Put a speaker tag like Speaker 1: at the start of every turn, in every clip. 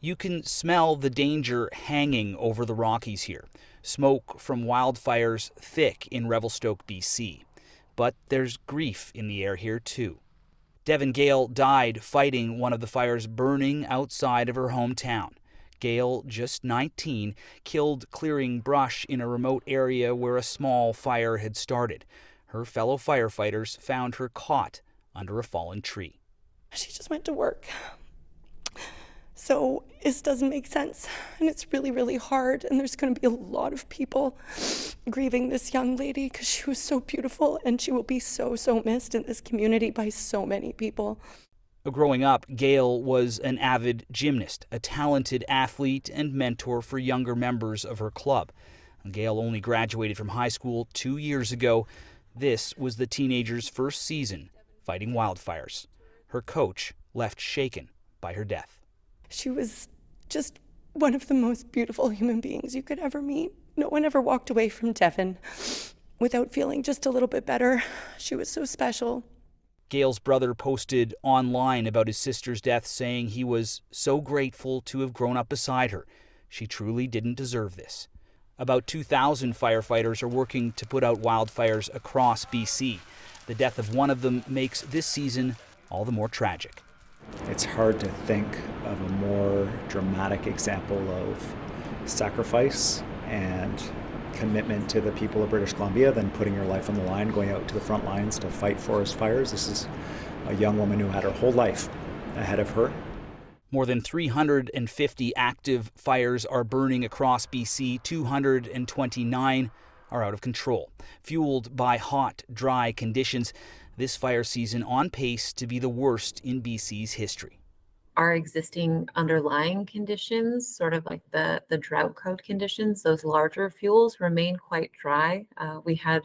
Speaker 1: You can smell the danger hanging over the Rockies here. Smoke from wildfires thick in Revelstoke, BC. But there's grief in the air here, too. Devin Gale died fighting one of the fires burning outside of her hometown. Gale, just 19, killed clearing brush in a remote area where a small fire had started. Her fellow firefighters found her caught under a fallen tree.
Speaker 2: She just went to work. So this doesn't make sense, and it's really, really hard, and there's going to be a lot of people grieving this young lady because she was so beautiful, and she will be so, so missed in this community by so many people.
Speaker 1: Growing up, Gail was an avid gymnast, a talented athlete and mentor for younger members of her club. Gail only graduated from high school 2 years ago. This was the teenager's first season fighting wildfires. Her coach left shaken by her death.
Speaker 2: She was just one of the most beautiful human beings you could ever meet. No one ever walked away from Devin without feeling just a little bit better. She was so special.
Speaker 1: Gail's brother posted online about his sister's death, saying he was so grateful to have grown up beside her. She truly didn't deserve this. About 2,000 firefighters are working to put out wildfires across BC. The death of one of them makes this season all the more tragic.
Speaker 3: It's hard to think of a more dramatic example of sacrifice and commitment to the people of British Columbia than putting your life on the line, going out to the front lines to fight forest fires. This is a young woman who had her whole life ahead of her.
Speaker 1: More than 350 active fires are burning across BC. 229 are out of control. Fueled by hot, dry conditions, this fire season on pace to be the worst in BC's history.
Speaker 4: Our existing underlying conditions, sort of like the drought code conditions, those larger fuels remain quite dry. We had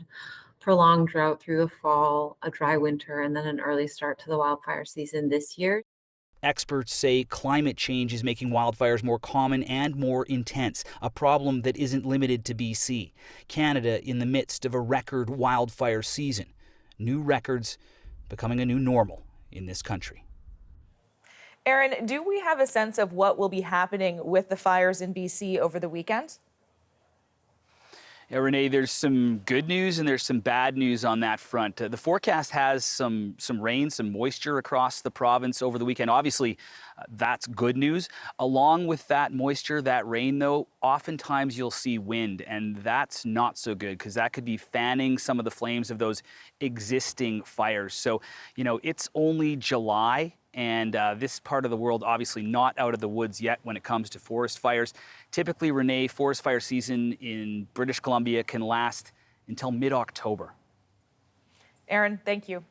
Speaker 4: prolonged drought through the fall, a dry winter, and then an early start to the wildfire season this year.
Speaker 1: Experts say climate change is making wildfires more common and more intense, a problem that isn't limited to BC. Canada in the midst of a record wildfire season. New records becoming a new normal in this country.
Speaker 5: Aaron, do we have a sense of what will be happening with the fires in BC over the weekend?
Speaker 1: Yeah, Renee, there's some good news and there's some bad news on that front. The forecast has some rain, some moisture across the province over the weekend. Obviously, that's good news. Along with that moisture, that rain, though, oftentimes you'll see wind, and that's not so good because that could be fanning some of the flames of those existing fires. So, it's only July. And this part of the world obviously not out of the woods yet when it comes to forest fires. Typically, Renee, forest fire season in British Columbia can last until mid-October.
Speaker 5: Aaron, thank you.